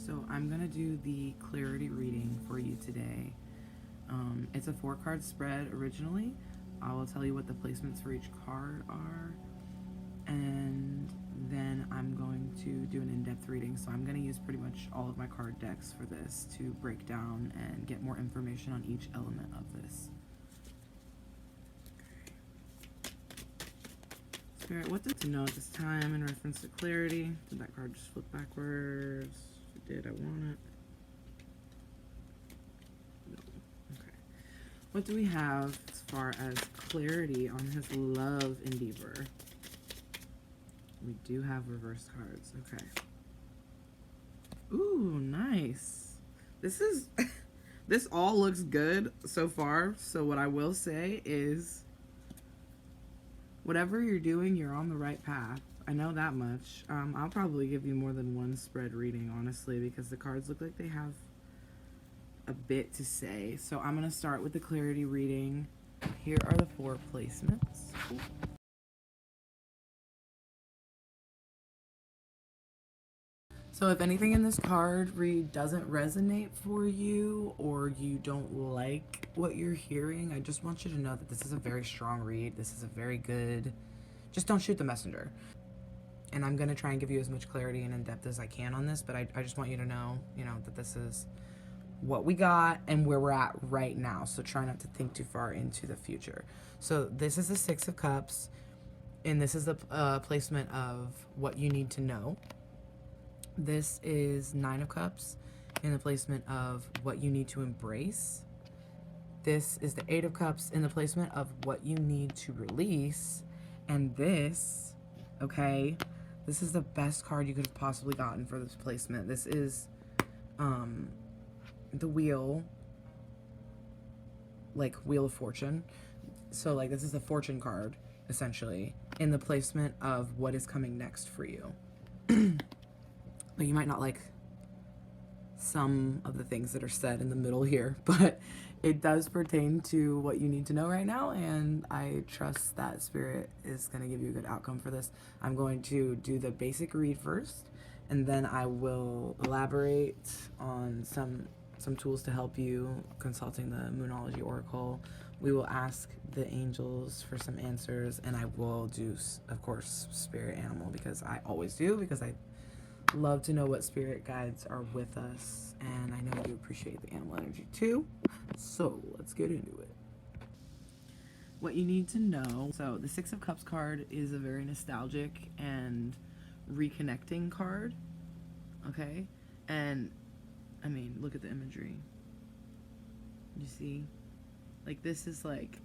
So I'm going to do the clarity reading for you today. It's a 4-card spread originally. I will tell you what the placements for each card are. And then I'm going to do an in-depth reading. So I'm going to use pretty much all of my card decks for this to break down and get more information on each element of this. Spirit, what did you know at this time in reference to clarity? Did that card just flip backwards? If it did, I want it. No. Okay. What do we have as far as clarity on his love endeavor? We do have reverse cards. Okay. Ooh, nice. This is... this all looks good so far. So what I will say is... whatever you're doing, you're on the right path. I know that much. I'll probably give you more than one spread reading, honestly, because the cards look like they have a bit to say. So I'm going to start with the clarity reading. Here are the 4 placements. So if anything in this card read doesn't resonate for you, or you don't like what you're hearing, I just want you to know that this is a very strong read. This is a very good, just don't shoot the messenger. And I'm going to try and give you as much clarity and in-depth as I can on this, but I just want you to know, that this is what we got and where we're at right now. So try not to think too far into the future. So this is the 6 of Cups, and this is the placement of what you need to know. This is 9 of Cups in the placement of what you need to embrace. This is the 8 of Cups in the placement of what you need to release. And this, okay, this is the best card you could have possibly gotten for this placement. This is the wheel, like Wheel of Fortune. So like this is the fortune card, essentially, in the placement of what is coming next for you. But you might not like some of the things that are said in the middle here, but it does pertain to what you need to know right now, and I trust that Spirit is going to give you a good outcome for this. I'm going to do the basic read first, and then I will elaborate on some tools to help you consulting the Moonology Oracle. We will ask the angels for some answers, and I will do, of course, Spirit Animal, because I always do, because I love to know what spirit guides are with us, and I know you appreciate the animal energy too. So let's get into it. What you need to know. So the 6 of Cups card is a very nostalgic and reconnecting card. Okay, and I mean, look at the imagery. You see, like this is like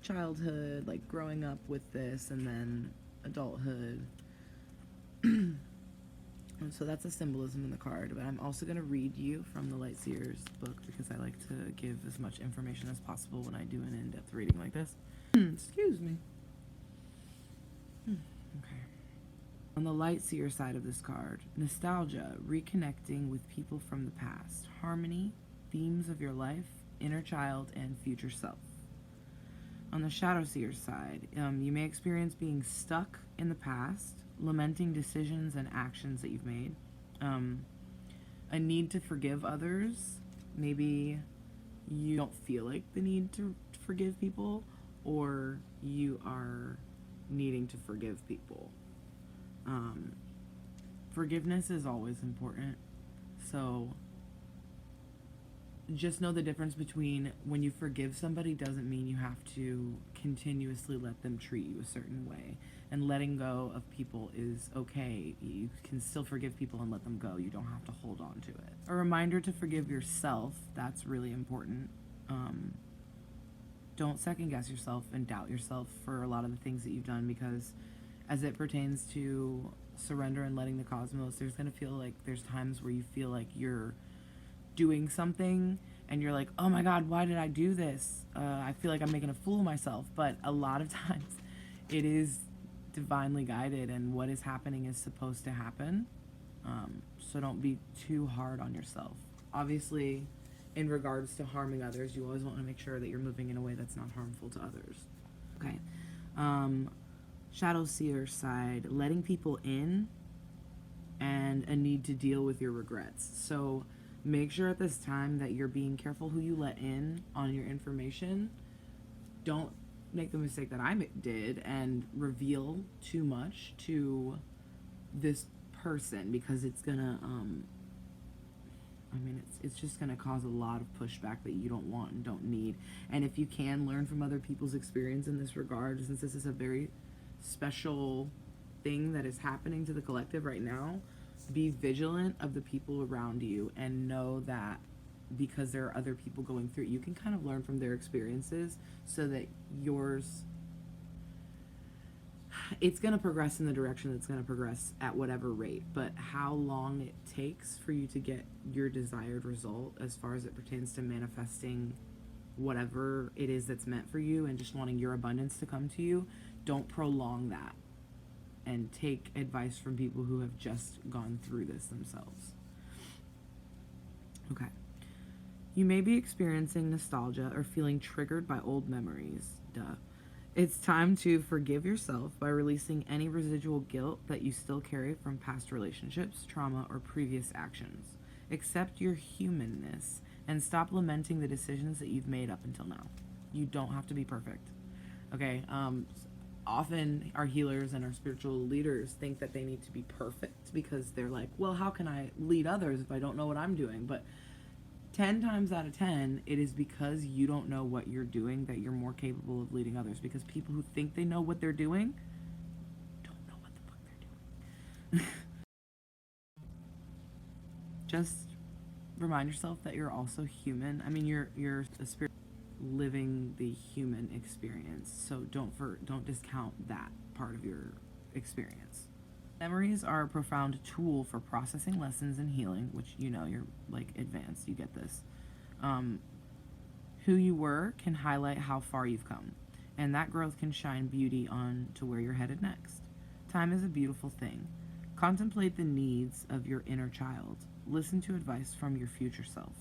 childhood, like growing up with this, and then adulthood. And so that's a symbolism in the card, but I'm also going to read you from the Lightseer's book, because I like to give as much information as possible when I do an in-depth reading like this. Excuse me. Okay. On the Lightseer side of this card, nostalgia, reconnecting with people from the past, harmony, themes of your life, inner child, and future self. On the Shadowseer side, you may experience being stuck in the past, lamenting decisions and actions that you've made, a need to forgive others. Maybe you don't feel like the need to forgive people, or you are needing to forgive people. Forgiveness is always important, so just know the difference between when you forgive somebody doesn't mean you have to continuously let them treat you a certain way. And letting go of people is okay. You can still forgive people and let them go. You don't have to hold on to it. A reminder to forgive yourself, that's really important. Don't second guess yourself and doubt yourself for a lot of the things that you've done, because as it pertains to surrender and letting the cosmos, there's going to feel like there's times where you feel like you're doing something and you're like, oh my God, why did I do this? I feel like I'm making a fool of myself. But a lot of times it is divinely guided, and what is happening is supposed to happen. So don't be too hard on yourself. Obviously, in regards to harming others, you always want to make sure that you're moving in a way that's not harmful to others. Okay. Shadowseer side, letting people in and a need to deal with your regrets. So make sure at this time that you're being careful who you let in on your information. Don't make the mistake that I did and reveal too much to this person, because it's gonna it's just gonna cause a lot of pushback that you don't want and don't need. And if you can learn from other people's experience in this regard, since this is a very special thing that is happening to the collective right now, be vigilant of the people around you and know that because there are other people going through it, you can kind of learn from their experiences so that yours, it's going to progress in the direction that's going to progress at whatever rate. But how long it takes for you to get your desired result as far as it pertains to manifesting whatever it is that's meant for you and just wanting your abundance to come to you, don't prolong that, and take advice from people who have just gone through this themselves. Okay. You may be experiencing nostalgia or feeling triggered by old memories. Duh. It's time to forgive yourself by releasing any residual guilt that you still carry from past relationships, trauma, or previous actions. Accept your humanness and stop lamenting the decisions that you've made up until now. You don't have to be perfect. Okay? Often our healers and our spiritual leaders think that they need to be perfect because they're like, well, how can I lead others if I don't know what I'm doing? But 10 times out of 10, it is because you don't know what you're doing that you're more capable of leading others, because people who think they know what they're doing don't know what the fuck they're doing. Just remind yourself that you're also human. I mean, you're a spirit living the human experience, so don't discount that part of your experience. Memories are a profound tool for processing lessons and healing, which, you know, you're like advanced, you get this. Who you were can highlight how far you've come, and that growth can shine beauty on to where you're headed next. Time is a beautiful thing. Contemplate the needs of your inner child. Listen to advice from your future self.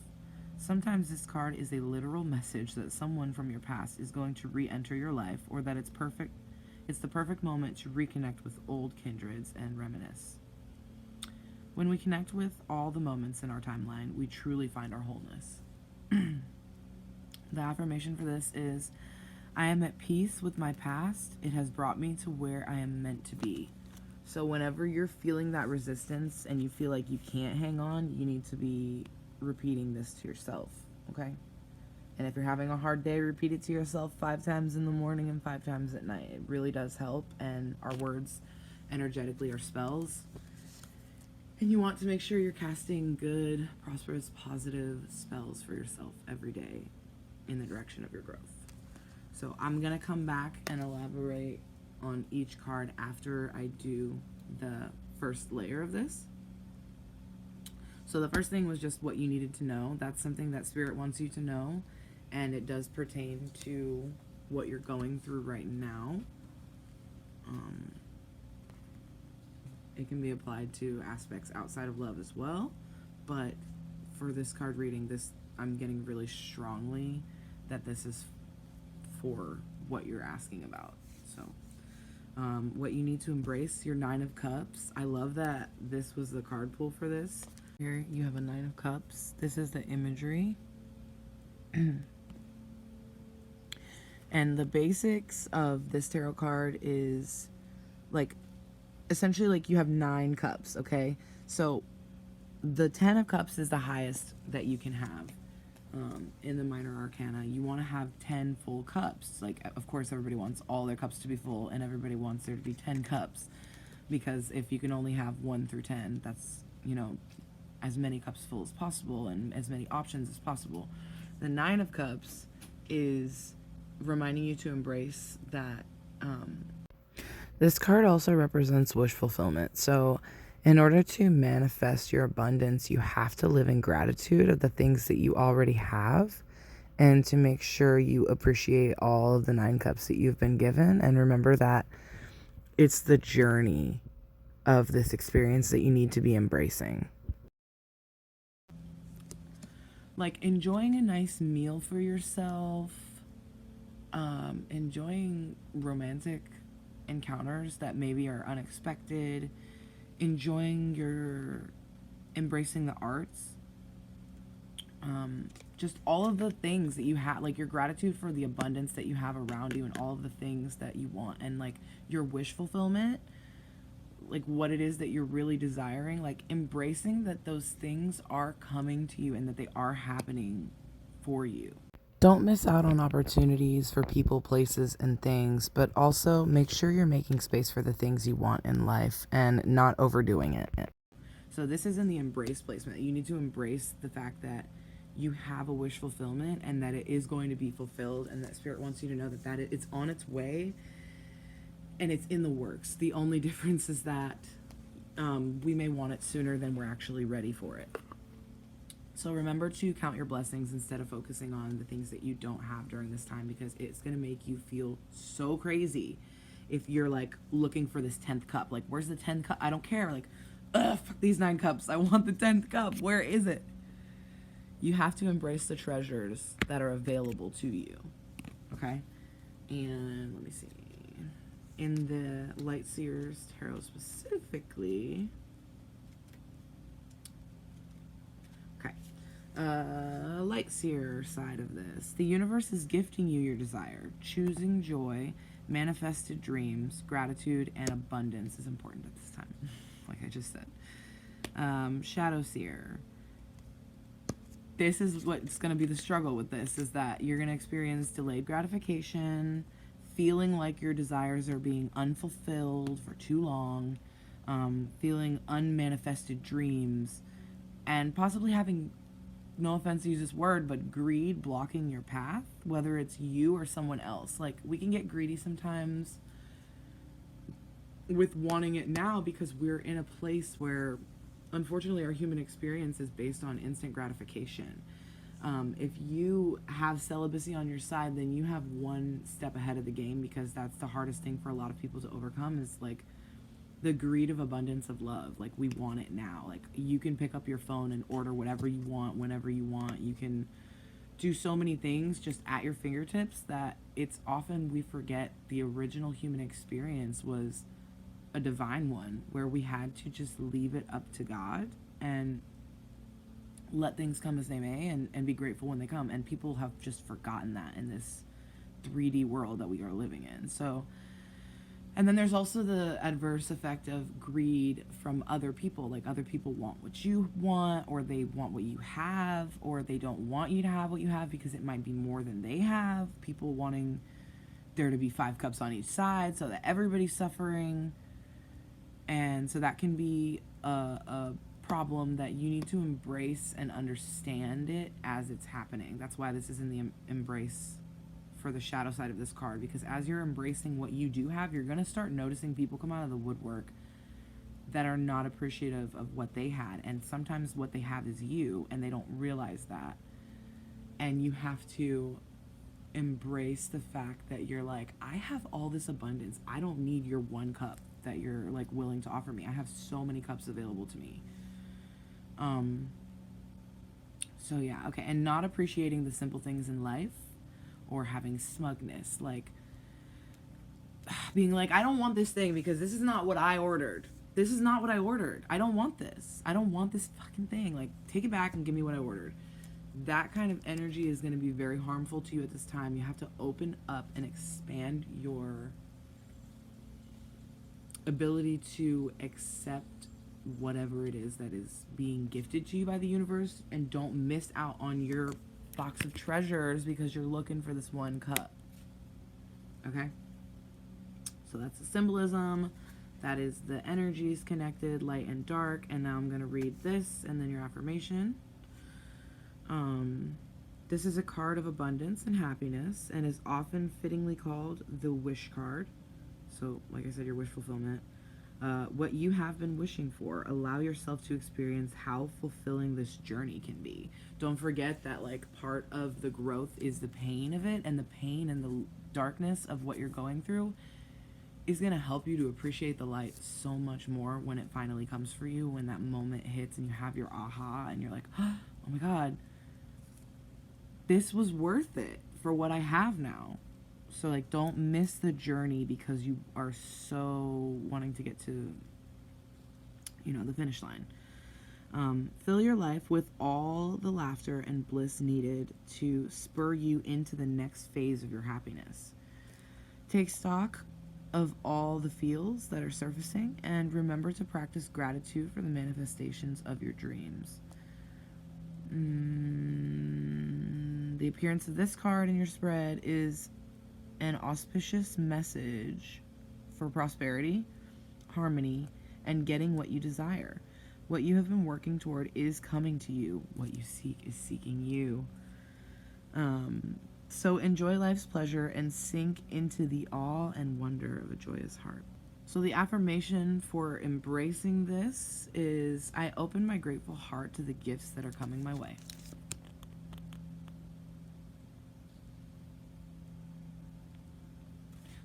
Sometimes this card is a literal message that someone from your past is going to re-enter your life, or that it's the perfect moment to reconnect with old kindreds and reminisce. When we connect with all the moments in our timeline, we truly find our wholeness. The affirmation for this is, I am at peace with my past. It has brought me to where I am meant to be. So whenever you're feeling that resistance and you feel like you can't hang on, you need to be repeating this to yourself, okay? And if you're having a hard day, repeat it to yourself 5 times in the morning and 5 times at night. It really does help, and our words energetically are spells. And you want to make sure you're casting good, prosperous, positive spells for yourself every day in the direction of your growth. So I'm going to come back and elaborate on each card after I do the first layer of this. So the first thing was just what you needed to know. That's something that Spirit wants you to know, and it does pertain to what you're going through right now. It can be applied to aspects outside of love as well, but for this card reading, I'm getting really strongly that this is for what you're asking about. So what you need to embrace, your 9 of Cups. I love that this was the card pull for this. Here you have a 9 of Cups. This is the imagery. And the basics of this tarot card is like, essentially like you have 9 cups, okay? So the 10 of Cups is the highest that you can have in the minor arcana. You want to have 10 full cups. Like, of course, everybody wants all their cups to be full, and everybody wants there to be 10 cups. Because if you can only have 1 through 10, that's, you know, as many cups full as possible and as many options as possible. The 9 of Cups is reminding you to embrace that. This card also represents wish fulfillment. So in order to manifest your abundance, you have to live in gratitude of the things that you already have, and to make sure you appreciate all of the 9 cups that you've been given. And remember that it's the journey of this experience that you need to be embracing. Like enjoying a nice meal for yourself, enjoying romantic encounters that maybe are unexpected, enjoying embracing the arts, just all of the things that you have, like your gratitude for the abundance that you have around you and all of the things that you want, and like your wish fulfillment, like what it is that you're really desiring, like embracing that those things are coming to you and that they are happening for you. Don't miss out on opportunities for people, places, and things, but also make sure you're making space for the things you want in life and not overdoing it. So this is in the embrace placement. You need to embrace the fact that you have a wish fulfillment and that it is going to be fulfilled, and that Spirit wants you to know that it's on its way and it's in the works. The only difference is that we may want it sooner than we're actually ready for it. So remember to count your blessings instead of focusing on the things that you don't have during this time, because it's going to make you feel so crazy if you're like looking for this 10th cup. Like, where's the 10th cup? I don't care. Like, fuck these 9 cups. I want the 10th cup. Where is it? You have to embrace the treasures that are available to you. Okay? And let me see. In the Light Seers Tarot specifically. Okay. Light Seer side of this. The universe is gifting you your desire. Choosing joy, manifested dreams, gratitude, and abundance is important at this time. Like I just said. Shadow Seer. This is what's going to be the struggle with this, is that you're going to experience delayed gratification, feeling like your desires are being unfulfilled for too long, feeling unmanifested dreams, and possibly having, no offense to use this word, but greed blocking your path, whether it's you or someone else. Like, we can get greedy sometimes with wanting it now because we're in a place where, unfortunately, our human experience is based on instant gratification. If you have celibacy on your side, then you have one step ahead of the game, because that's the hardest thing for a lot of people to overcome, is like the greed of abundance of love. Like, we want it now. Like, you can pick up your phone and order whatever you want whenever you want. You can do so many things just at your fingertips that it's often we forget the original human experience was a divine one, where we had to just leave it up to God and let things come as they may, and be grateful when they come. And people have just forgotten that in this 3D world that we are living in. So, and then there's also the adverse effect of greed from other people. Like, other people want what you want, or they want what you have, or they don't want you to have what you have because it might be more than they have. People wanting there to be 5 cups on each side so that everybody's suffering. And so that can be a problem that you need to embrace and understand it as it's happening. That's why this is in the embrace for the shadow side of this card, because as you're embracing what you do have, you're going to start noticing people come out of the woodwork that are not appreciative of what they had. And sometimes what they have is you, and they don't realize that. And you have to embrace the fact that you're like, I have all this abundance. I don't need your 1 cup that you're like willing to offer me. I have so many cups available to me. So yeah, okay. And not appreciating the simple things in life, or having smugness, like being like, I don't want this thing because this is not what I ordered. This is not what I ordered. I don't want this. I don't want this fucking thing. Like, take it back and give me what I ordered. That kind of energy is going to be very harmful to you at this time. You have to open up and expand your ability to accept whatever it is that is being gifted to you by the universe, and don't miss out on your box of treasures because you're looking for this 1 cup. Okay? So that's the symbolism. That is the energies connected, light and dark. And now I'm going to read this and then your affirmation. This is a card of abundance and happiness, and is often fittingly called the wish card. So, like I said, your wish fulfillment. What you have been wishing for. Allow yourself to experience how fulfilling this journey can be. Don't forget that, like, part of the growth is the pain of it, and the pain and the darkness of what you're going through is going to help you to appreciate the light so much more when it finally comes for you, when that moment hits and you have your aha and you're like, oh my God, this was worth it for what I have now. So, like, don't miss the journey because you are so wanting to get to you know, the finish line. Fill your life with all the laughter and bliss needed to spur you into the next phase of your happiness. Take stock of all the feels that are surfacing and remember to practice gratitude for the manifestations of your dreams. The appearance of this card in your spread is an auspicious message for prosperity, harmony, and getting what you desire. What you have been working toward is coming to you. What you seek is seeking you. So enjoy life's pleasure and sink into the awe and wonder of a joyous heart. So the affirmation for embracing this is, I open my grateful heart to the gifts that are coming my way.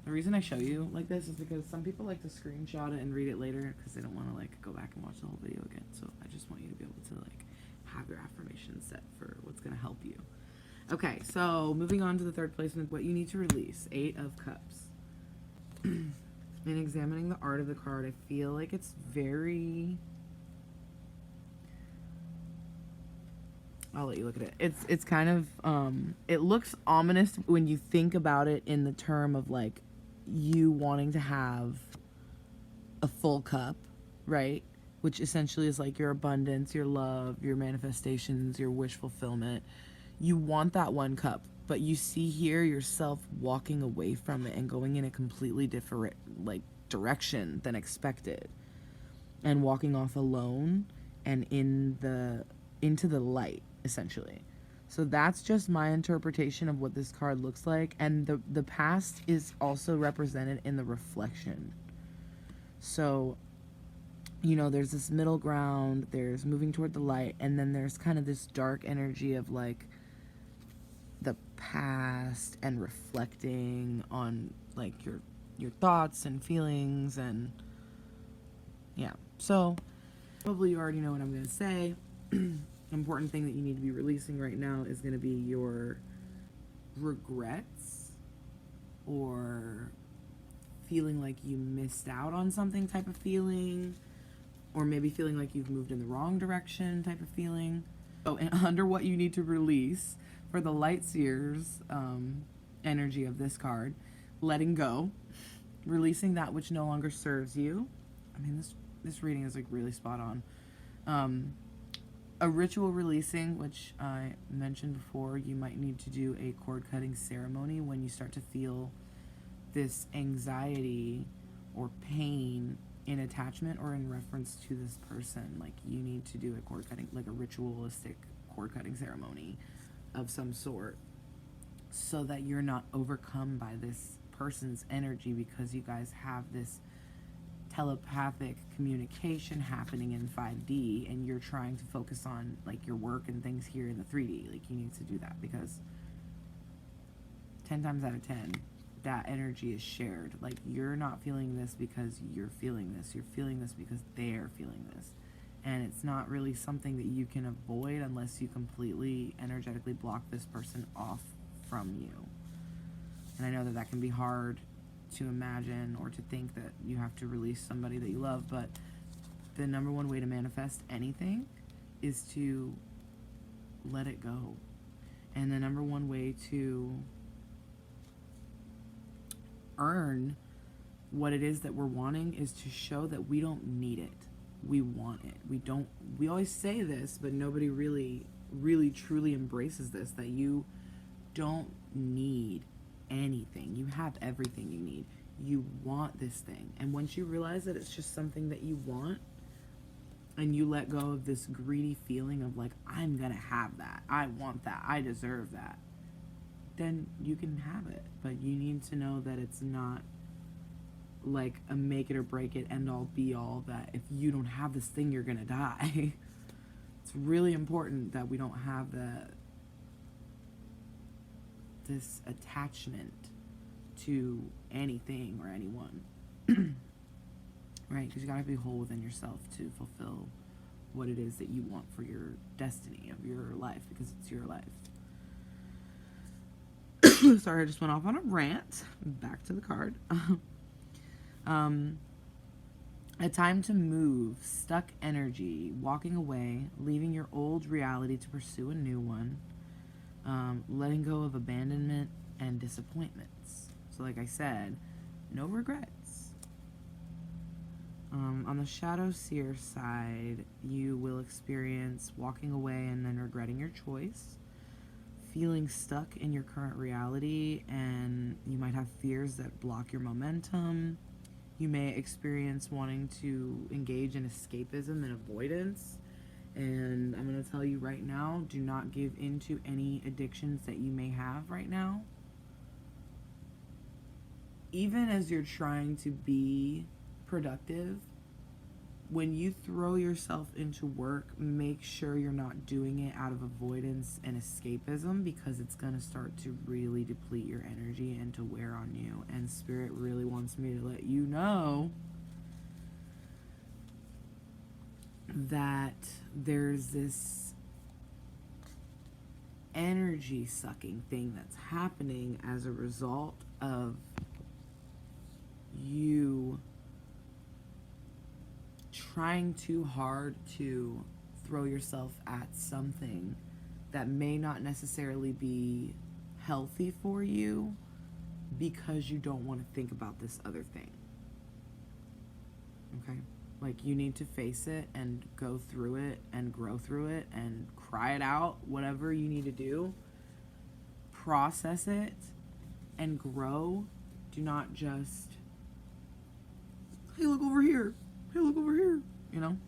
The reason I show you like this is because some people like to screenshot it and read it later because they don't want to like go back and watch the whole video again. So I just want you to be able to like have your affirmation set for what's going to help you. Okay, so moving on to the third placement, what you need to release, 8 of Cups. In examining the art of the card, I feel like it's very... I'll let you look at it. It's kind of, it looks ominous when you think about it in the term of like you wanting to have a full cup, right? Which essentially is like your abundance, your love, your manifestations, your wish fulfillment. You want that one cup, but you see here yourself walking away from it and going in a completely different like direction than expected, and walking off alone and into the light, essentially. So that's just my interpretation of what this card looks like, and the past is also represented in the reflection. So, you know, there's this middle ground, there's moving toward the light, and then there's kind of this dark energy of like the past and reflecting on like your thoughts and feelings, and yeah. So probably you already know what I'm going to say. Important thing that you need to be releasing right now is going to be your regrets or feeling like you missed out on something type of feeling, or maybe feeling like you've moved in the wrong direction type of feeling. Oh, and under what you need to release for the Light Seers energy of this card, letting go, releasing that which no longer serves you. I mean, this reading is like really spot on. A ritual releasing, which I mentioned before, you might need to do a cord cutting ceremony when you start to feel this anxiety or pain in attachment or in reference to this person. Like you need to do a cord cutting, like a ritualistic cord cutting ceremony of some sort, so that you're not overcome by this person's energy, because you guys have this telepathic communication happening in 5D and you're trying to focus on like your work and things here in the 3D. Like you need to do that, because 10 times out of 10 that energy is shared. Like you're not feeling this because you're feeling this, you're feeling this because they're feeling this, and it's not really something that you can avoid unless you completely energetically block this person off from you. And I know that can be hard to imagine or to think that you have to release somebody that you love, but the number one way to manifest anything is to let it go. And the number one way to earn what it is that we're wanting is to show that we don't need it. We want it. We always say this, but nobody really truly embraces this, that you don't need anything. You have everything you need. You want this thing. And once you realize that it's just something that you want, and you let go of this greedy feeling of like, I'm gonna have that, I want that, I deserve that, then you can have it. But you need to know that it's not like a make it or break it, end all be all, that if you don't have this thing you're gonna die. It's really important that we don't have this attachment to anything or anyone. Right? Because you gotta be whole within yourself to fulfill what it is that you want for your destiny of your life, because it's your life. Sorry, I just went off on a rant. Back to the card. A time to move, stuck energy, walking away, leaving your old reality to pursue a new one, letting go of abandonment and disappointments. So like I said, no regrets. On the Shadow Seer side, you will experience walking away and then regretting your choice, feeling stuck in your current reality, and you might have fears that block your momentum. You may experience wanting to engage in escapism and avoidance. And I'm going to tell you right now, do not give into any addictions that you may have right now. Even as you're trying to be productive, when you throw yourself into work, make sure you're not doing it out of avoidance and escapism, because it's going to start to really deplete your energy and to wear on you. And Spirit really wants me to let you know that there's this energy sucking thing that's happening as a result of you trying too hard to throw yourself at something that may not necessarily be healthy for you, because you don't want to think about this other thing. Okay? Like, you need to face it and go through it and grow through it and cry it out, whatever you need to do. Process it and grow. Do not just, hey, look over here. Hey, look over here. You know?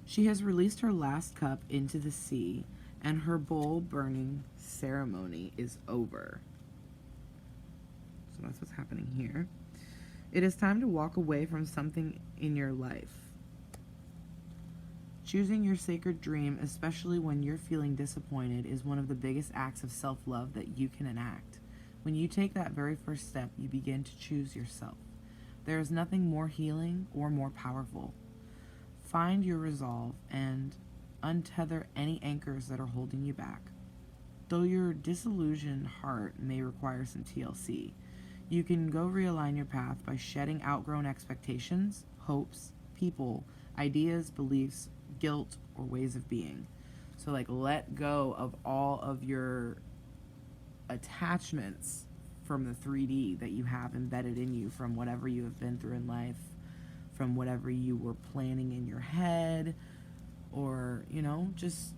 She has released her last cup into the sea, and her bowl burning ceremony is over. So that's what's happening here. It is time to walk away from something in your life. Choosing your sacred dream, especially when you're feeling disappointed, is one of the biggest acts of self-love that you can enact. When you take that very first step, you begin to choose yourself. There is nothing more healing or more powerful. Find your resolve and untether any anchors that are holding you back. Though your disillusioned heart may require some TLC, you can go realign your path by shedding outgrown expectations, hopes, people, ideas, beliefs, guilt, or ways of being. So, like, let go of all of your attachments from the 3D that you have embedded in you from whatever you have been through in life, from whatever you were planning in your head, or, you know, just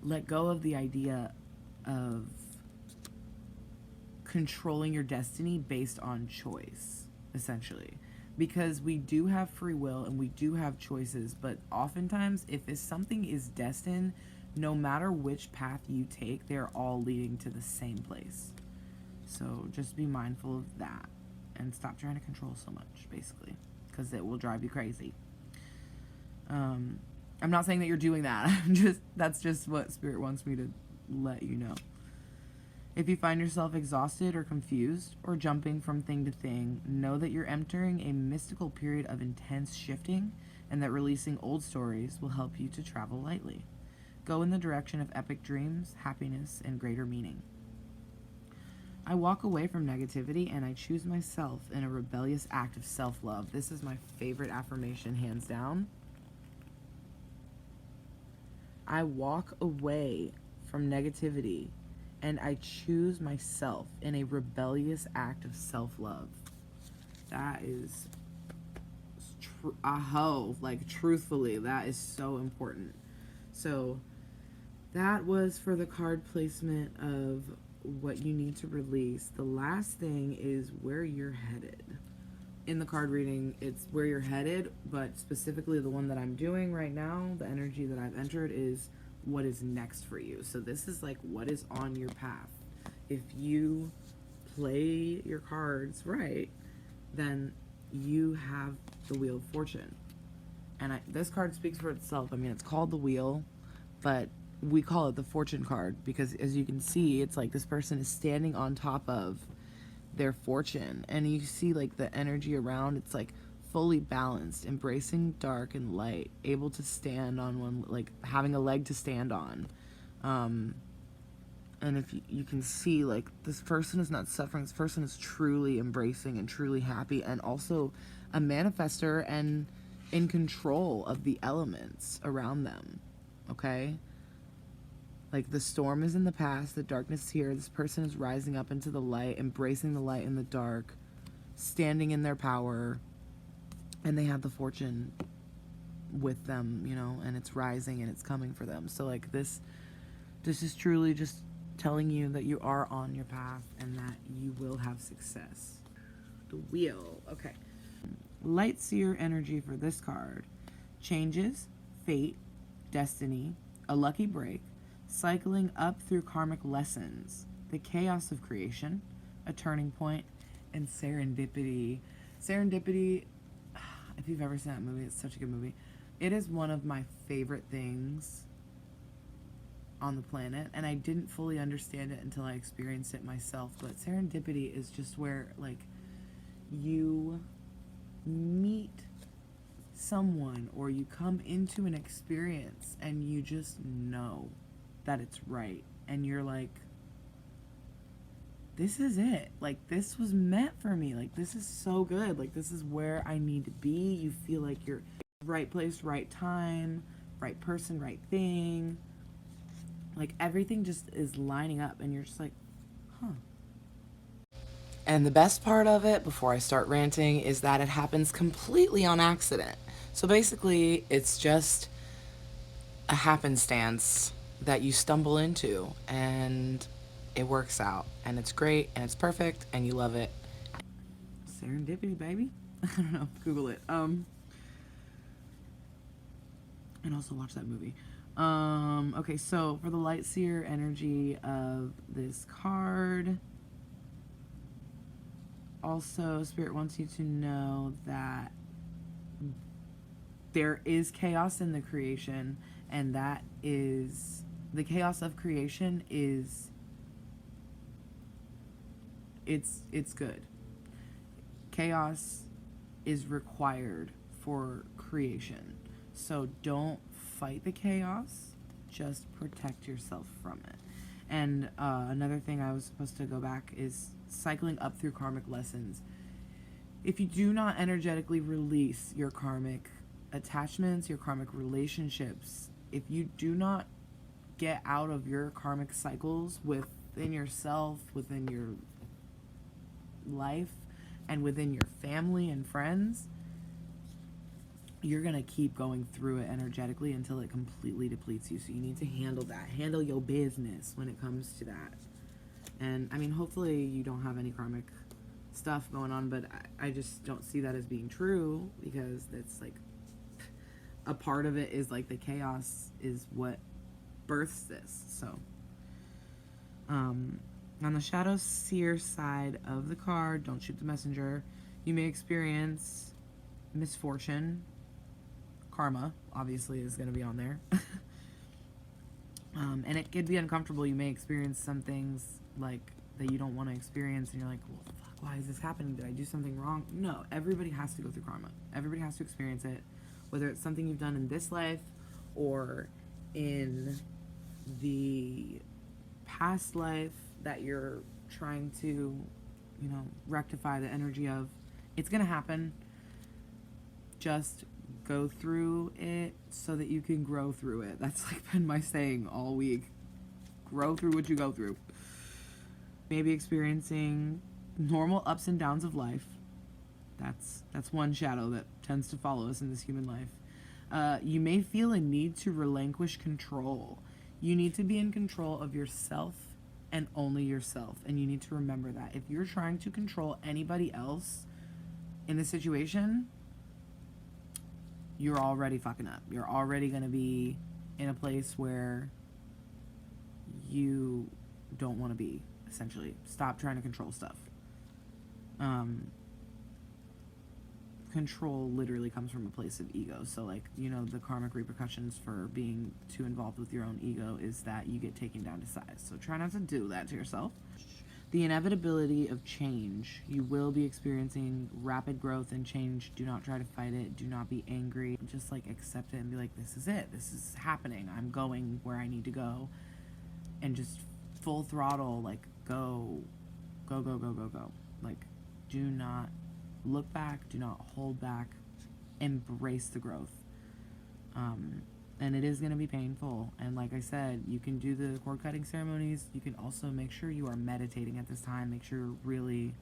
let go of the idea of controlling your destiny based on choice, essentially. Because we do have free will and we do have choices, but oftentimes if something is destined, no matter which path you take, they're all leading to the same place. So just be mindful of that and stop trying to control so much, basically, because it will drive you crazy. I'm not saying that you're doing that. That's just what Spirit wants me to let you know. If you find yourself exhausted or confused or jumping from thing to thing, know that you're entering a mystical period of intense shifting, and that releasing old stories will help you to travel lightly. Go in the direction of epic dreams, happiness, and greater meaning. I walk away from negativity and I choose myself in a rebellious act of self-love. This is my favorite affirmation, hands down. I walk away from negativity and I choose myself in a rebellious act of self-love. That is truthfully, that is so important. So that was for the card placement of what you need to release. The last thing is where you're headed. In the card reading, it's where you're headed, but specifically the one that I'm doing right now, the energy that I've entered, is what is next for you. So this is like what is on your path. If you play your cards right, then you have the Wheel of Fortune. And this card speaks for itself. I mean, it's called the Wheel, but we call it the Fortune card because, as you can see, it's like this person is standing on top of their fortune, and you see like the energy around. It's like fully balanced, embracing dark and light, able to stand on one, like having a leg to stand on, And if you can see, like, this person is not suffering, this person is truly embracing and truly happy, and also a manifester and in control of the elements around them, okay? Like, the storm is in the past, the darkness is here, this person is rising up into the light, embracing the light in the dark, standing in their power, and they have the fortune with them, you know, and it's rising and it's coming for them. So, like, this is truly just telling you that you are on your path and that you will have success. The wheel. Okay. Light seer energy for this card. Changes, fate, destiny, a lucky break, cycling up through karmic lessons, the chaos of creation, a turning point, and serendipity. Serendipity, if you've ever seen that movie, it's such a good movie. It is one of my favorite things on the planet, and I didn't fully understand it until I experienced it myself. But serendipity is just where, like, you meet someone or you come into an experience and you just know that it's right, and you're like, this is it, like, this was meant for me, like, this is so good, like, this is where I need to be. You feel like you're right place, right time, right person, right thing. Like, everything just is lining up, and you're just like, huh. And the best part of it, before I start ranting, is that it happens completely on accident. So basically, it's just a happenstance that you stumble into, and it works out, and it's great, and it's perfect, and you love it. Serendipity, baby. I don't know. Google it. And also watch that movie. Okay, so for the light seer energy of this card, also Spirit wants you to know that there is chaos in the creation, and that is the chaos of creation is it's good. Chaos is required for creation. So don't fight the chaos, just protect yourself from it. And another thing I was supposed to go back is cycling up through karmic lessons. If you do not energetically release your karmic attachments, your karmic relationships, if you do not get out of your karmic cycles within yourself, within your life, and within your family and friends, you're going to keep going through it energetically until it completely depletes you. So you need to handle that. Handle your business when it comes to that. And, I mean, hopefully you don't have any karmic stuff going on, but I just don't see that as being true, because that's, like, a part of it is, like, the chaos is what births this. So, on the Shadow Seer side of the card, don't shoot the messenger, you may experience misfortune. Karma, obviously, is going to be on there. And it could be uncomfortable. You may experience some things, like, that you don't want to experience, and you're like, well, fuck, why is this happening? Did I do something wrong? No, everybody has to go through karma. Everybody has to experience it, whether it's something you've done in this life or in the past life that you're trying to, you know, rectify the energy of. It's going to happen. Just go through it so that you can grow through it. That's, like, been my saying all week. Grow through what you go through. Maybe experiencing normal ups and downs of life. That's one shadow that tends to follow us in this human life. You may feel a need to relinquish control. You need to be in control of yourself and only yourself. And you need to remember that. If you're trying to control anybody else in the situation, you're already fucking up. You're already going to be in a place where you don't want to be, essentially. Stop trying to control stuff. Control literally comes from a place of ego. So, like, you know, the karmic repercussions for being too involved with your own ego is that you get taken down to size. So try not to do that to yourself. The inevitability of change. You will be experiencing rapid growth and change. Do not try to fight it. Do not be angry. Just, like, accept it and be like, this is it. This is happening. I'm going where I need to go. And just full throttle, like go. Like, do not look back, do not hold back, embrace the growth. And it is going to be painful. And like I said, you can do the cord cutting ceremonies. You can also make sure you are meditating at this time. Make sure you're really,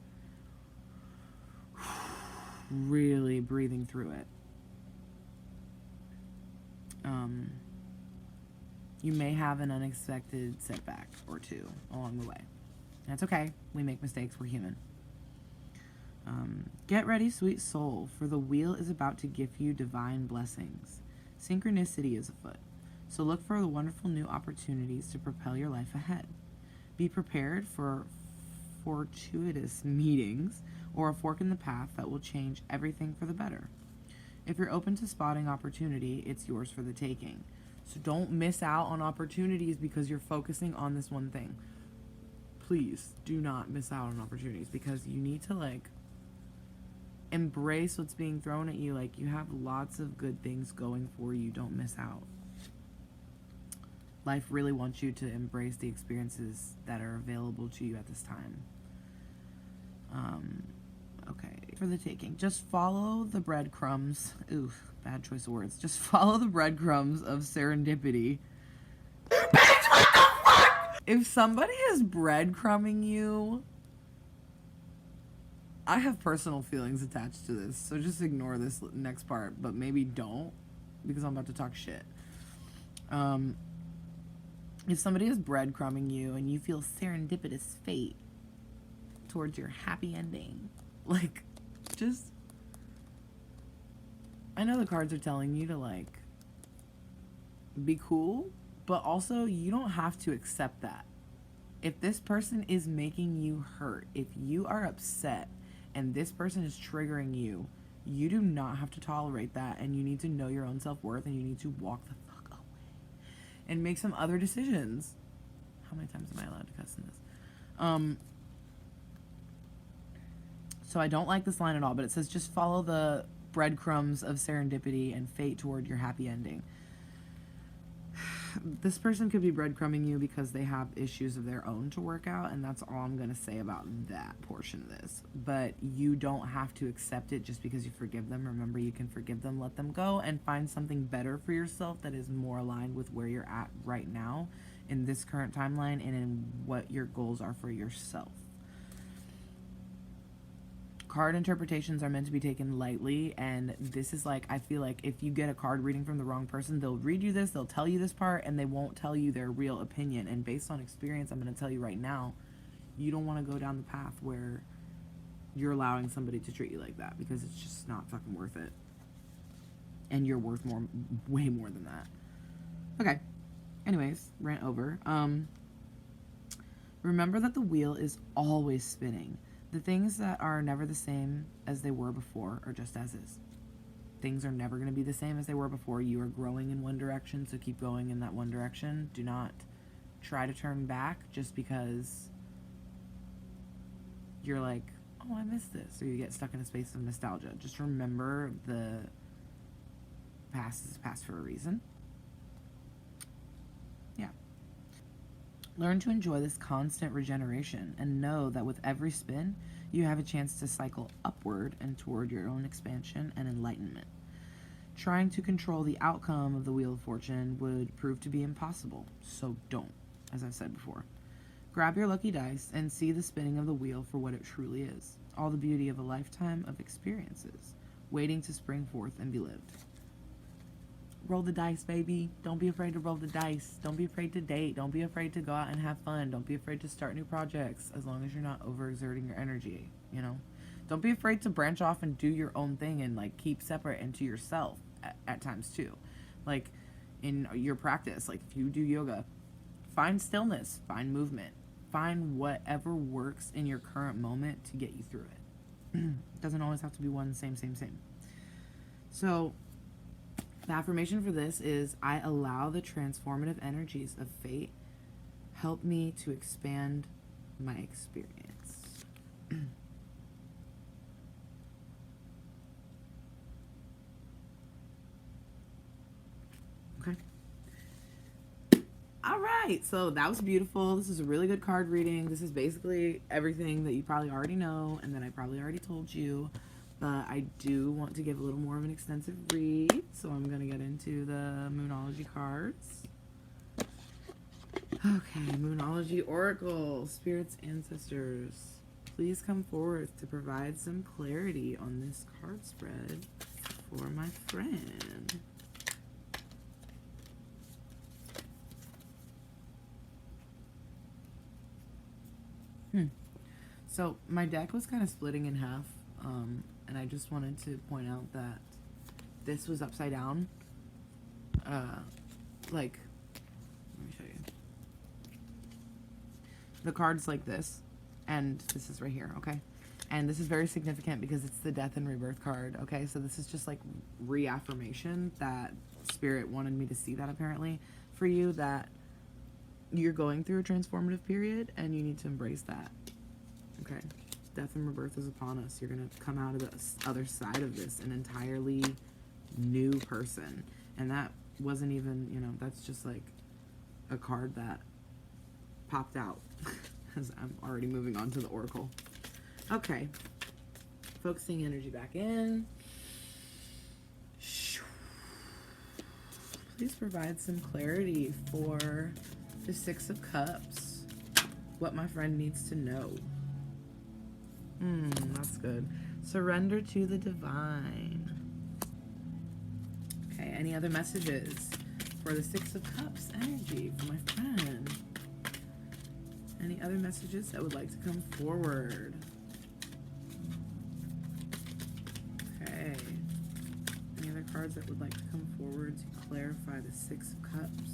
really breathing through it. You may have an unexpected setback or two along the way. That's okay. We make mistakes. We're human. Get ready, sweet soul, for the wheel is about to give you divine blessings. Synchronicity is afoot, so look for the wonderful new opportunities to propel your life ahead. Be prepared for fortuitous meetings or a fork in the path that will change everything for the better. If you're open to spotting opportunity, it's yours for the taking. So don't miss out on opportunities because you're focusing on this one thing. Please do not miss out on opportunities, because you need to, like, embrace what's being thrown at you. Like, you have lots of good things going for you. Don't miss out. Life really wants you to embrace the experiences that are available to you at this time. Okay, for the taking, just follow the breadcrumbs. Ooh, bad choice of words. Just follow the breadcrumbs of serendipity. Bitch, what the fuck? If somebody is breadcrumbing you, I have personal feelings attached to this, so just ignore this next part, but maybe don't, because I'm about to talk shit. If somebody is breadcrumbing you and you feel serendipitous fate towards your happy ending, like, just, I know the cards are telling you to, like, be cool, but also you don't have to accept that. If this person is making you hurt, if you are upset, and this person is triggering you, you do not have to tolerate that, and you need to know your own self-worth, and you need to walk the fuck away and make some other decisions. How many times am I allowed to cuss in this? So I don't like this line at all, but it says just follow the breadcrumbs of serendipity and fate toward your happy ending. This person could be breadcrumbing you because they have issues of their own to work out, and that's all I'm going to say about that portion of this. But you don't have to accept it just because you forgive them. Remember, you can forgive them, let them go, and find something better for yourself that is more aligned with where you're at right now in this current timeline and in what your goals are for yourself. Card interpretations are meant to be taken lightly, and this is like, I feel like if you get a card reading from the wrong person, they'll read you this, they'll tell you this part, and they won't tell you their real opinion. And based on experience, I'm going to tell you right now, you don't want to go down the path where you're allowing somebody to treat you like that, because it's just not fucking worth it. And you're worth more, way more than that. Okay. Anyways, rant over. Remember that the wheel is always spinning. The things that are never the same as they were before are just as is. Things are never going to be the same as they were before. You are growing in one direction, so keep going in that one direction. Do not try to turn back just because you're like, oh, I missed this, or you get stuck in a space of nostalgia. Just remember the past is past for a reason. Yeah. Learn to enjoy this constant regeneration and know that with every spin, you have a chance to cycle upward and toward your own expansion and enlightenment. Trying to control the outcome of the Wheel of Fortune would prove to be impossible, so don't, as I've said before. Grab your lucky dice and see the spinning of the wheel for what it truly is, all the beauty of a lifetime of experiences, waiting to spring forth and be lived. Roll the dice, baby. Don't be afraid to roll the dice. Don't be afraid to date. Don't be afraid to go out and have fun. Don't be afraid to start new projects, as long as you're not overexerting your energy, you know? Don't be afraid to branch off and do your own thing and, like, keep separate and to yourself at times, too. Like, in your practice, like, if you do yoga, find stillness, find movement, find whatever works in your current moment to get you through it. It doesn't always have to be one same. So, the affirmation for this is, I allow the transformative energies of fate help me to expand my experience. Okay. All All right, so that was beautiful. This is a really good card reading. This is basically everything that you probably already know and that I probably already told you. But I do want to give a little more of an extensive read, so I'm going to get into the Moonology cards. Okay, Moonology Oracle, Spirits, Ancestors, please come forth to provide some clarity on this card spread for my friend. So my deck was kind of splitting in half, and I just wanted to point out that this was upside down. Like, let me show you. The card's like this, and this is right here, okay? And this is very significant because it's the Death and Rebirth card, okay? So this is just like reaffirmation that Spirit wanted me to see that apparently for you, that you're going through a transformative period and you need to embrace that. Okay, death and rebirth is upon us. You're going to come out of the other side of this an entirely new person. And that wasn't even, you know, that's just like a card that popped out as I'm already moving on to the Oracle. Okay, focusing energy back in. Please provide some clarity for the Six of Cups. What my friend needs to know. That's good. Surrender to the divine. Okay, any other messages for the Six of Cups energy for my friend? Any other messages that would like to come forward? Okay. Any other cards that would like to come forward to clarify the Six of Cups?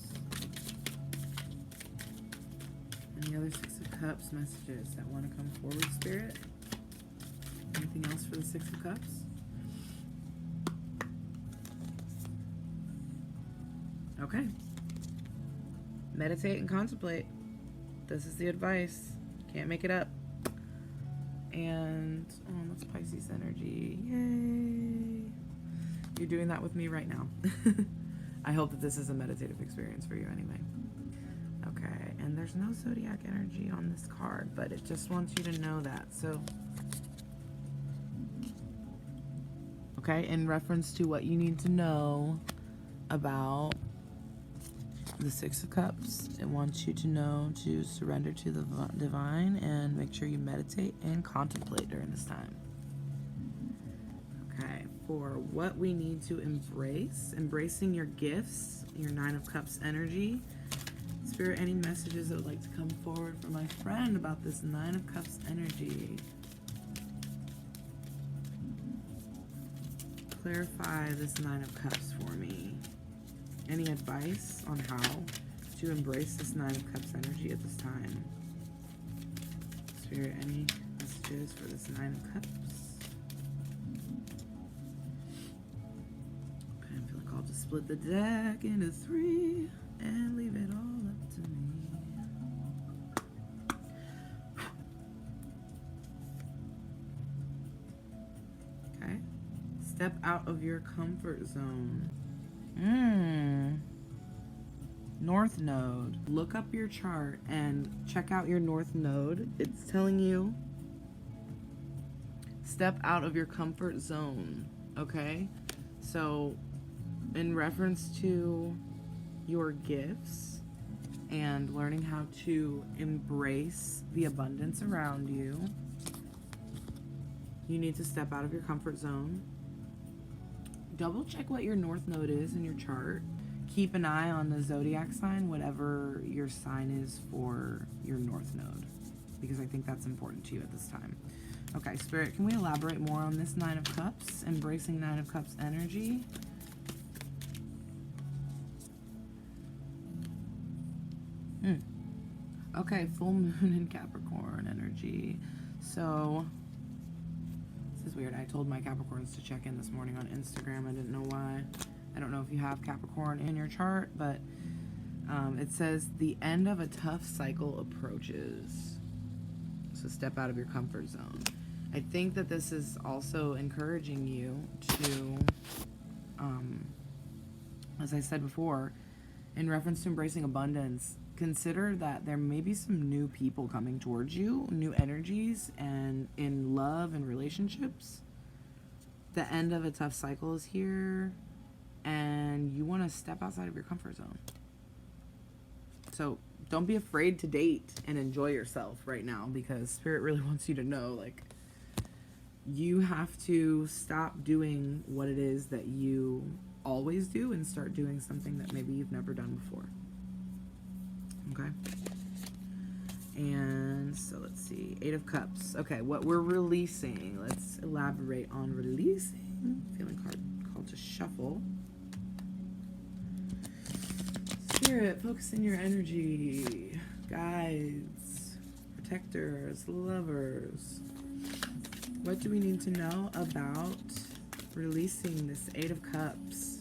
Any other Six of Cups messages that want to come forward, Spirit? Anything else for the Six of Cups? Okay. Meditate and contemplate. This is the advice. Can't make it up. And, oh, that's Pisces energy. Yay. You're doing that with me right now. I hope that this is a meditative experience for you anyway. Okay, and there's no zodiac energy on this card, but it just wants you to know that. So, okay, in reference to what you need to know about the Six of Cups, it wants you to know to surrender to the divine and make sure you meditate and contemplate during this time. Okay, for what we need to embrace, embracing your gifts, your Nine of Cups energy. Spirit, any messages that would like to come forward for my friend about this Nine of Cups energy? Clarify this Nine of Cups for me. Any advice on how to embrace this Nine of Cups energy at this time? Spirit, any messages for this Nine of Cups? Okay, I'm feeling called to split the deck into three and leave it all up to me. Okay. Step out of your comfort zone. North Node. Look up your chart and check out your North Node. It's telling you step out of your comfort zone. Okay? So, in reference to your gifts and learning how to embrace the abundance around you, you need to step out of your comfort zone. Double check what your North Node is in your chart. Keep an eye on the zodiac sign, whatever your sign is for your North Node, because I think that's important to you at this time. Okay, Spirit, can we elaborate more on this Nine of Cups, embracing Nine of Cups energy? Okay, full moon in Capricorn energy. So, this is weird. I told my Capricorns to check in this morning on Instagram. I didn't know why. I don't know if you have Capricorn in your chart, but it says the end of a tough cycle approaches. So step out of your comfort zone. I think that this is also encouraging you to, as I said before, in reference to embracing abundance, consider that there may be some new people coming towards you, new energies, and in love and relationships. The end of a tough cycle is here, and you want to step outside of your comfort zone. So don't be afraid to date and enjoy yourself right now, because Spirit really wants you to know, like, you have to stop doing what it is that you always do and start doing something that maybe you've never done before. Okay? And so let's see. 8 of Cups. Okay, what we're releasing. Let's elaborate on releasing. Feeling called to shuffle. Spirit, focus in your energy. Guides, protectors, lovers. What do we need to know about releasing this 8 of Cups?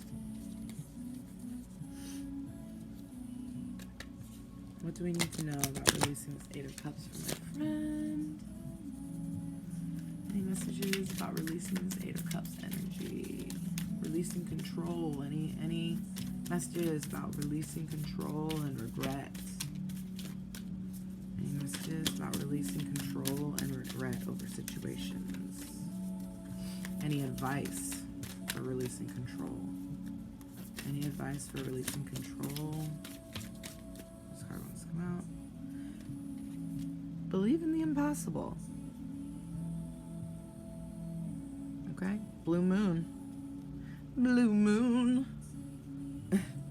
What do we need to know about releasing this 8 of Cups for my friend? Any messages about releasing this 8 of Cups energy? Releasing control. Any messages about releasing control and regret? Any messages about releasing control and regret over situations? Any advice for releasing control? Any advice for releasing control? This card wants to come out. Believe in the impossible. Okay? Blue moon. Blue moon.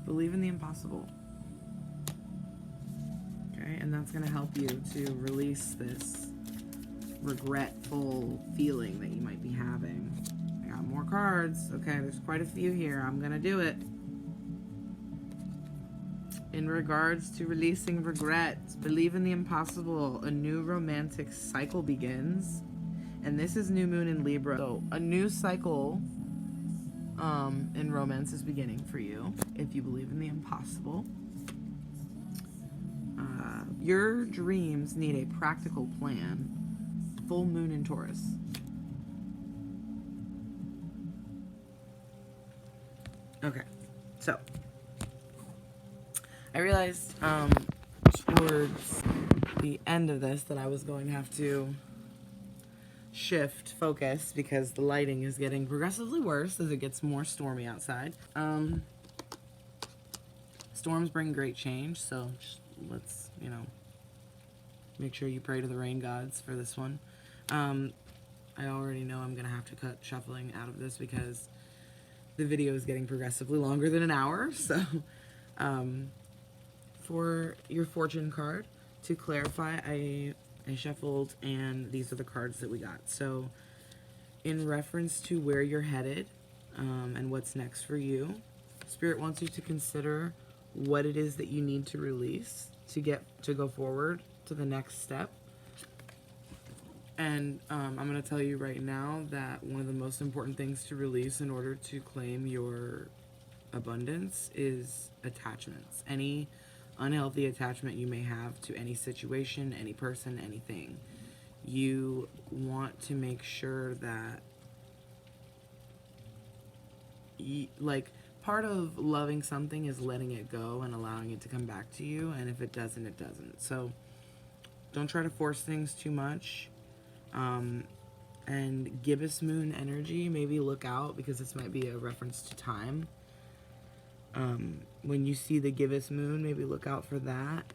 Believe in the impossible. Okay? And that's going to help you to release this regretful feeling that you might be having. I got more cards. Okay, there's quite a few here. I'm going to do it. In regards to releasing regret, believe in the impossible. A new romantic cycle begins. And this is new moon in Libra. So a new cycle in romance is beginning for you if you believe in the impossible. Your dreams need a practical plan. Full moon in Taurus. Okay, so I realized towards the end of this that I was going to have to shift focus because the lighting is getting progressively worse as it gets more stormy outside. Storms bring great change, so just let's, make sure you pray to the rain gods for this one. I already know I'm gonna have to cut shuffling out of this because the video is getting progressively longer than an hour. So for your fortune card, to clarify, I shuffled and these are the cards that we got. So in reference to where you're headed and what's next for you, Spirit wants you to consider what it is that you need to release to go forward to the next step. And I'm going to tell you right now that one of the most important things to release in order to claim your abundance is attachments. Any unhealthy attachment you may have to any situation, any person, anything. You want to make sure that, part of loving something is letting it go and allowing it to come back to you. And if it doesn't, it doesn't. So don't try to force things too much. And gibbous moon energy, maybe look out because this might be a reference to time. When you see the gibbous moon, maybe look out for that.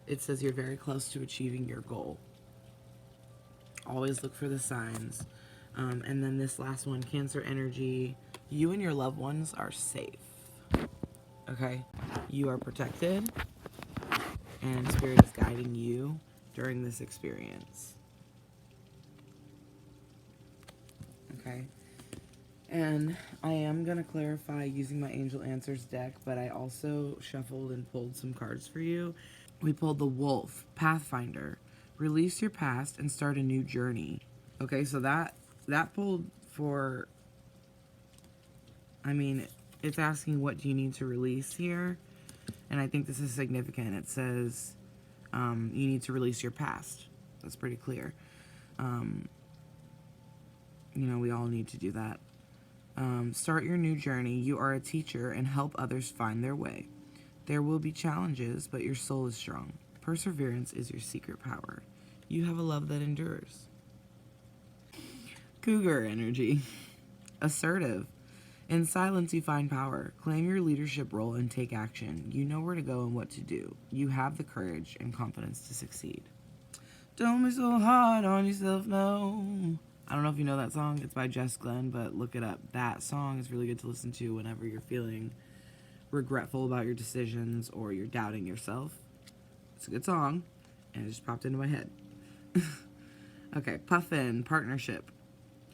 It says you're very close to achieving your goal. Always look for the signs. And then this last one, Cancer energy, you and your loved ones are safe. Okay? You are protected. And Spirit is guiding you during this experience. Okay? And I am going to clarify using my Angel Answers deck, but I also shuffled and pulled some cards for you. We pulled the Wolf, Pathfinder. Release your past and start a new journey. Okay, so that pulled for, it's asking what do you need to release here. And I think this is significant. It says you need to release your past. That's pretty clear. We all need to do that. Start your new journey. You are a teacher and help others find their way. There will be challenges, but your soul is strong. Perseverance is your secret power. You have a love that endures. Cougar energy. Assertive. In silence, you find power. Claim your leadership role and take action. You know where to go and what to do. You have the courage and confidence to succeed. Don't be so hard on yourself, no. I don't know if you know that song. It's by Jess Glenn, but look it up. That song is really good to listen to whenever you're feeling regretful about your decisions or you're doubting yourself. It's a good song, and it just popped into my head. Okay, Puffin, partnership.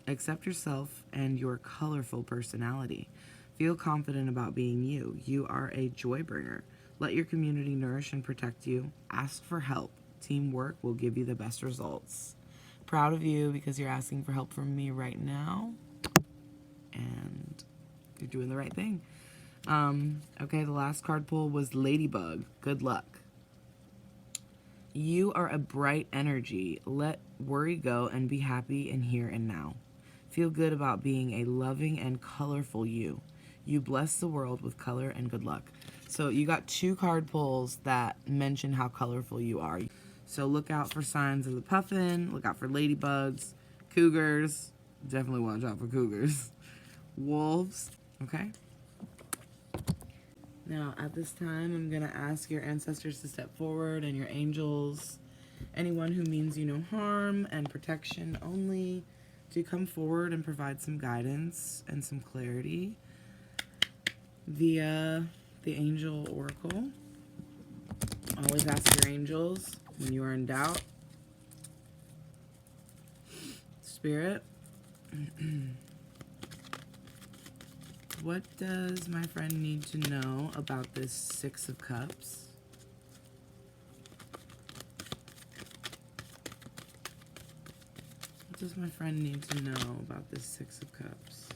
Accept yourself and your colorful personality. Feel confident about being you. You are a joy bringer. Let your community nourish and protect you. Ask for help. Teamwork will give you the best results. Proud of you because you're asking for help from me right now. And you're doing the right thing. Okay, the last card pull was Ladybug. Good luck. You are a bright energy. Let worry go and be happy in here and now. Feel good about being a loving and colorful you. You bless the world with color and good luck. So you got 2 card pulls that mention how colorful you are. So look out for signs of the puffin. Look out for ladybugs. Cougars. Definitely watch out for cougars. Wolves. Okay. Now, at this time, I'm going to ask your ancestors to step forward and your angels, anyone who means you no harm and protection only, to come forward and provide some guidance and some clarity via the angel oracle. Always ask your angels when you are in doubt. Spirit. What does my friend need to know about this 6 of Cups? What does my friend need to know about this 6 of Cups?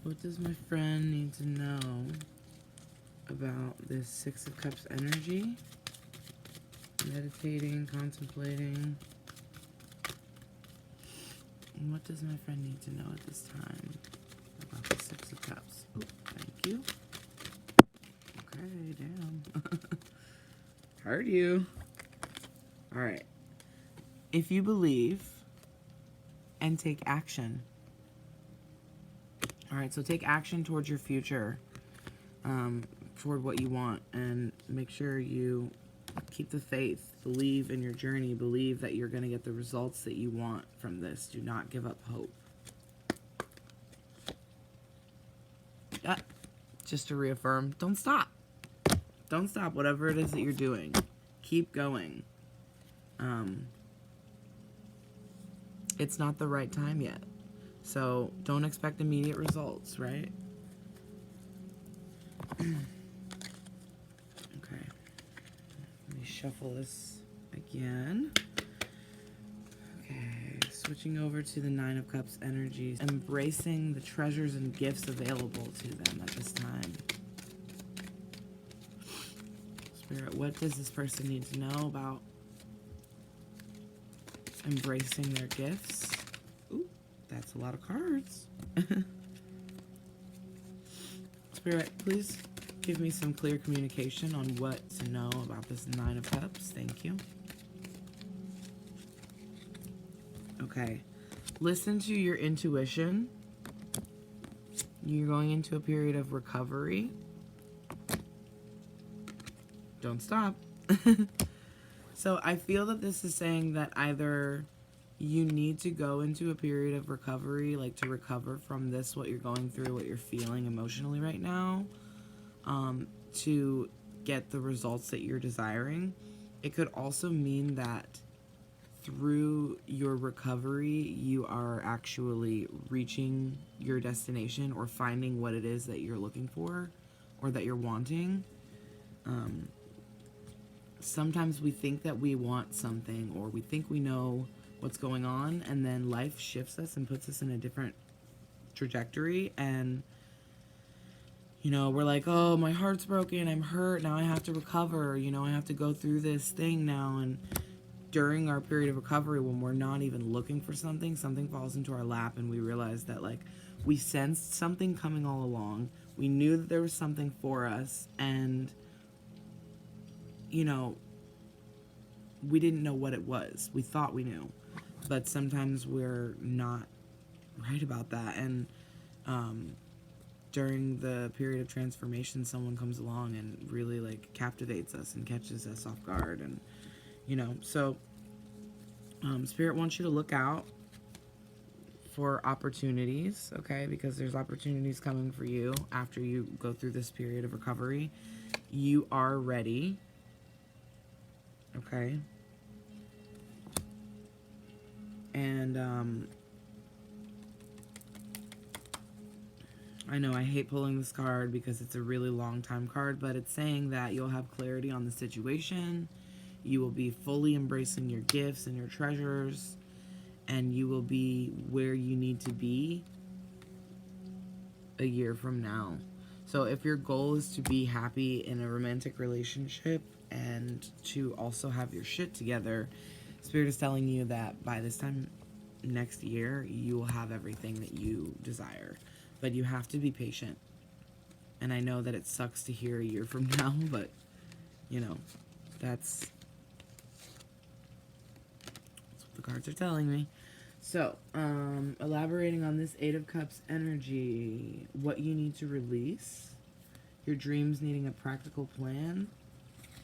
What does my friend need to know about this 6 of Cups energy? Meditating, contemplating. And what does my friend need to know at this time about the 6 of Cups? Oh, thank you. Okay, damn. Heard you. Alright. If you believe and take action. Alright, so take action towards your future. Toward what you want. And make sure you keep the faith. Believe in your journey. Believe that you're going to get the results that you want from this. Do not give up hope. Just to reaffirm, don't stop. Don't stop whatever it is that you're doing. Keep going. It's not the right time yet. So don't expect immediate results, right? Okay. Let me shuffle this again. Okay, switching over to the 9 of Cups energies. Embracing the treasures and gifts available to them at this time. Spirit, what does this person need to know about embracing their gifts? Ooh, that's a lot of cards. Spirit, please give me some clear communication on what to know about this 9 of Cups. Thank you. Okay. Listen to your intuition. You're going into a period of recovery. Don't stop. So I feel that this is saying that either you need to go into a period of recovery, like to recover from this, what you're going through, what you're feeling emotionally right now, to get the results that you're desiring. It could also mean that through your recovery, you are actually reaching your destination or finding what it is that you're looking for or that you're wanting. Sometimes we think that we want something or we think we know what's going on, and then life shifts us and puts us in a different trajectory, and you know, we're like, oh, my heart's broken, I'm hurt, now I have to recover, you know, I have to go through this thing now. And during our period of recovery, when we're not even looking for something, something falls into our lap and we realize that, like, we sensed something coming all along. We knew that there was something for us, and, you know, we didn't know what it was. We thought we knew, but sometimes we're not right about that. And during the period of transformation, someone comes along and really, like, captivates us and catches us off guard. And, you know, so Spirit wants you to look out for opportunities, okay? Because there's opportunities coming for you after you go through this period of recovery. You are ready, okay? And I know I hate pulling this card because it's a really long time card, but it's saying that you'll have clarity on the situation. You will be fully embracing your gifts and your treasures, and you will be where you need to be a year from now. So if your goal is to be happy in a romantic relationship and to also have your shit together, Spirit is telling you that by this time next year, you will have everything that you desire. But you have to be patient. And I know that it sucks to hear a year from now, but, you know, that's what the cards are telling me. So, elaborating on this Eight of Cups energy, what you need to release, your dreams needing a practical plan,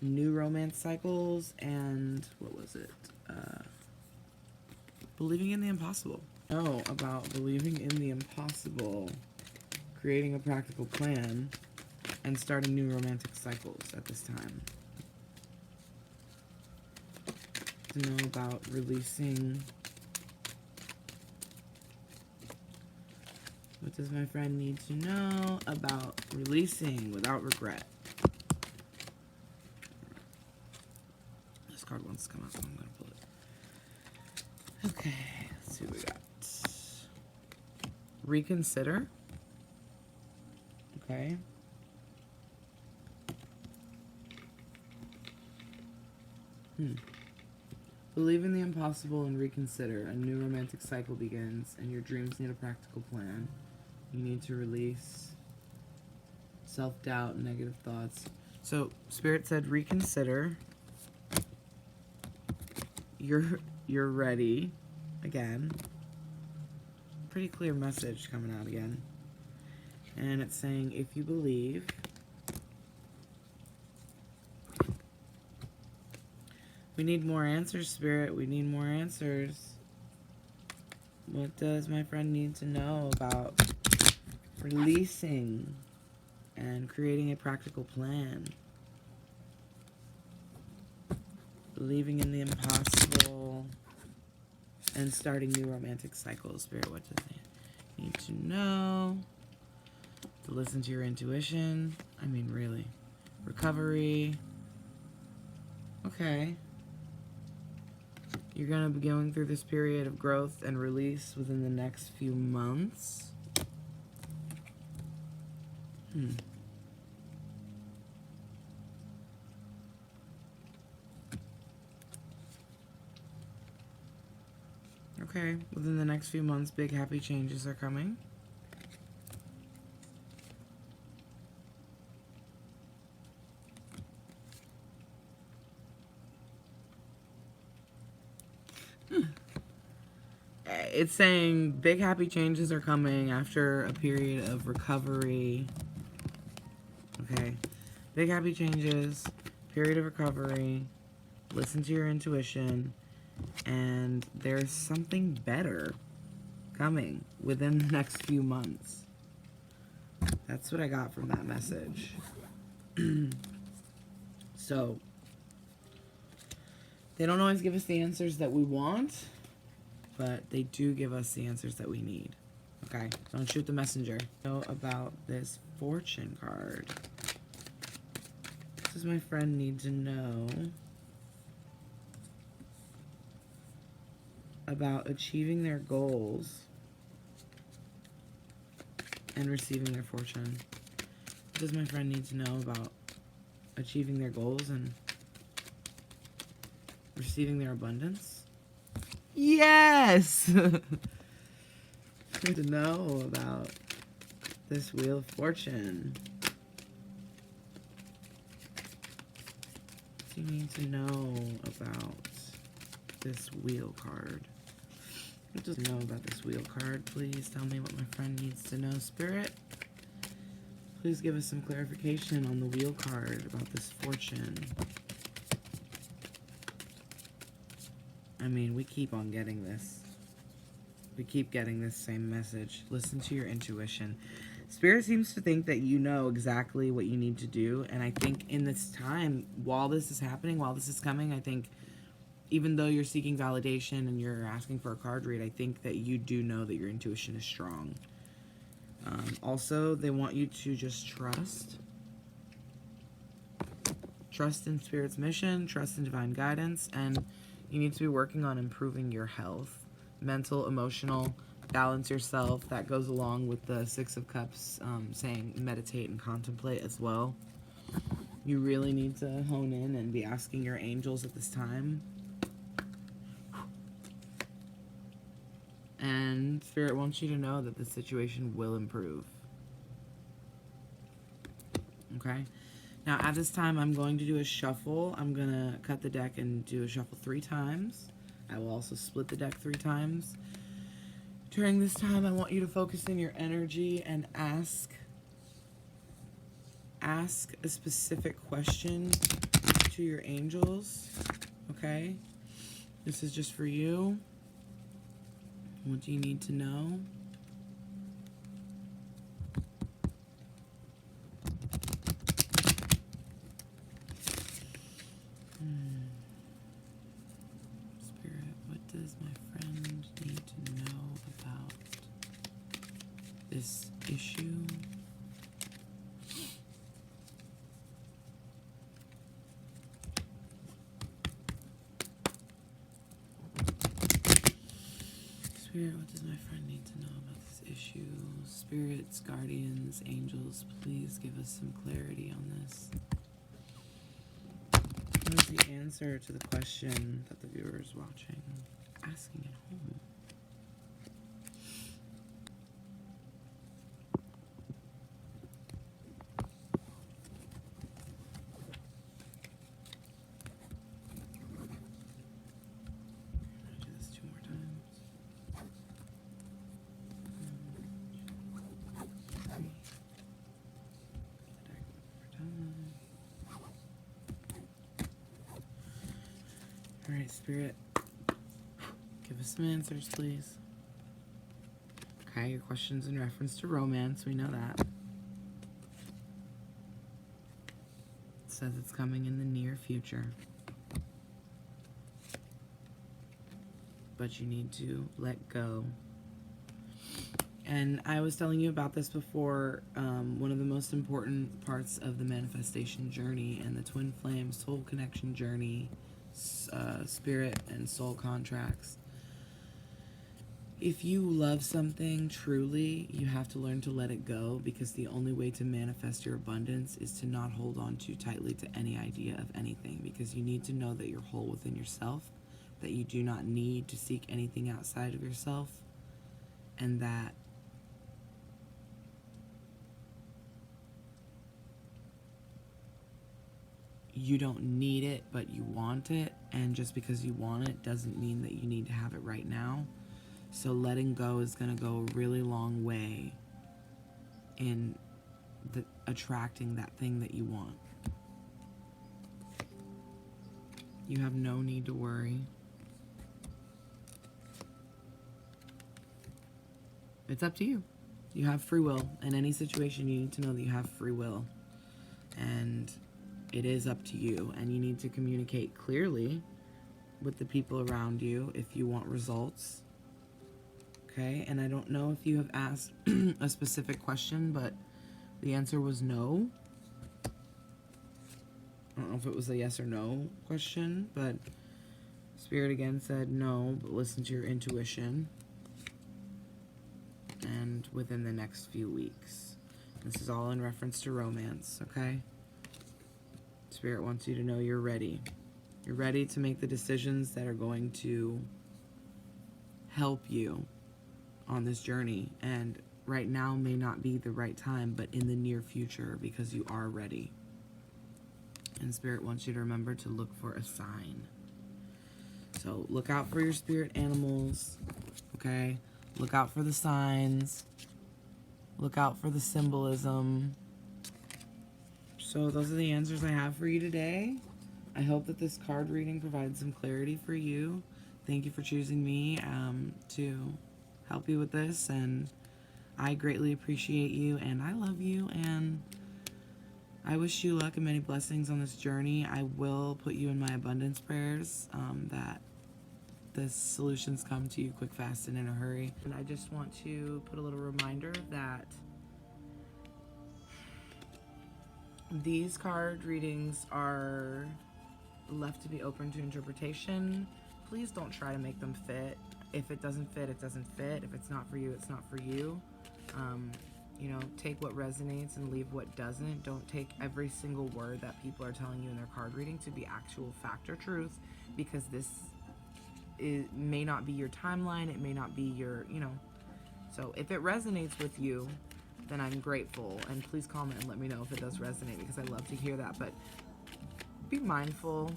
new romance cycles, and what was it? Believing in the impossible. Oh, about believing in the impossible, creating a practical plan, and starting new romantic cycles at this time. To know about releasing. What does my friend need to know about releasing without regret? This card wants to come out, so I'm going to pull it. Okay, let's see what we got. Reconsider. Okay. Believe in the impossible and reconsider. A new romantic cycle begins, and your dreams need a practical plan. You need to release self-doubt, negative thoughts. So, Spirit said reconsider. You're ready. Again. Pretty clear message coming out again. And it's saying, if you believe, we need more answers, Spirit. We need more answers. What does my friend need to know about releasing and creating a practical plan? Believing in the impossible and starting new romantic cycles. Spirit, what does they need to know? To listen to your intuition. I mean, really. Recovery. Okay. You're going to be going through this period of growth and release within the next few months. Okay, within the next few months, big happy changes are coming. It's saying big happy changes are coming after a period of recovery. Okay. Big happy changes, period of recovery, listen to your intuition, and there's something better coming within the next few months. That's what I got from that message. So, they don't always give us the answers that we want, but they do give us the answers that we need. Okay, don't shoot the messenger. Know about this fortune card. What does my friend need to know about achieving their goals and receiving their fortune? What does my friend need to know about achieving their goals and Receiving their abundance? Yes! Good to know about this Wheel of Fortune. What do you need to know about this wheel card? What does know about this wheel card? Please tell me what my friend needs to know. Spirit, please give us some clarification on the wheel card about this fortune. I mean, we keep on getting this. We keep getting this same message. Listen to your intuition. Spirit seems to think that you know exactly what you need to do. And I think in this time, while this is happening, while this is coming, I think even though you're seeking validation and you're asking for a card read, I think that you do know that your intuition is strong. Also, they want you to just trust. Trust in Spirit's mission, trust in divine guidance, and you need to be working on improving your health. Mental, emotional, balance yourself. That goes along with the Six of Cups saying meditate and contemplate as well. You really need to hone in and be asking your angels at this time. And Spirit wants you to know that the situation will improve. Okay? Now, at this time, I'm going to do a shuffle. I'm going to cut the deck and do a shuffle 3 times. I will also split the deck 3 times. During this time, I want you to focus in your energy and ask a specific question to your angels. Okay? This is just for you. What do you need to know? Spirit, what does my friend need to know about this issue? Spirit, what does my friend need to know about this issue? Spirits, guardians, angels, please give us some clarity on this. What is the answer to the question that the viewer is watching, asking at home? Alright, Spirit, give us some answers, please. Okay, your question's in reference to romance, we know that. It says it's coming in the near future. But you need to let go. And I was telling you about this before, one of the most important parts of the manifestation journey and the twin flame soul connection journey, spirit and soul contracts. If you love something truly, you have to learn to let it go, because the only way to manifest your abundance is to not hold on too tightly to any idea of anything, because you need to know that you're whole within yourself, that you do not need to seek anything outside of yourself, and that you don't need it, but you want it, and just because you want it doesn't mean that you need to have it right now. So letting go is going to go a really long way in attracting that thing that you want. You have no need to worry. It's up to you. You have free will. In any situation, you need to know that you have free will. And it is up to you. And you need to communicate clearly with the people around you if you want results. Okay, and I don't know if you have asked a specific question, but the answer was no. I don't know if it was a yes or no question, but Spirit again said no, but listen to your intuition. And within the next few weeks. This is all in reference to romance, okay? Spirit wants you to know you're ready. You're ready to make the decisions that are going to help you on this journey. And right now may not be the right time, but in the near future, because you are ready. And Spirit wants you to remember to look for a sign. So look out for your spirit animals, okay? Look out for the signs. Look out for the symbolism. So those are the answers I have for you today. I hope that this card reading provided some clarity for you. Thank you for choosing me to help you with this, and I greatly appreciate you, and I love you, and I wish you luck and many blessings on this journey. I will put you in my abundance prayers, that the solutions come to you quick, fast, and in a hurry. And I just want to put a little reminder that these card readings are left to be open to interpretation. Please don't try to make them fit. If it doesn't fit, it doesn't fit. If it's not for you, it's not for you. You know, take what resonates and leave what doesn't. Don't take every single word that people are telling you in their card reading to be actual fact or truth, because this may not be your timeline. It may not be your, you know. So if it resonates with you, then I'm grateful. And please comment and let me know if it does resonate, because I love to hear that. But be mindful.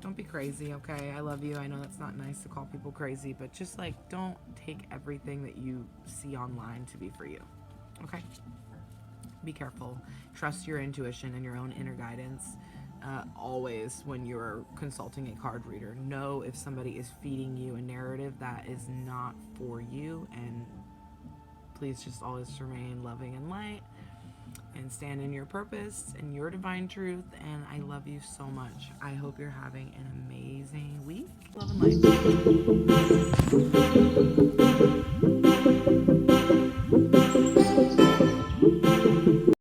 Don't be crazy, okay? I love you. I know that's not nice to call people crazy, but just like, don't take everything that you see online to be for you, okay? Be careful. Trust your intuition and your own inner guidance always when you're consulting a card reader. Know if somebody is feeding you a narrative that is not for you, and please just always remain loving and light and stand in your purpose and your divine truth. And I love you so much. I hope you're having an amazing week. Love and light.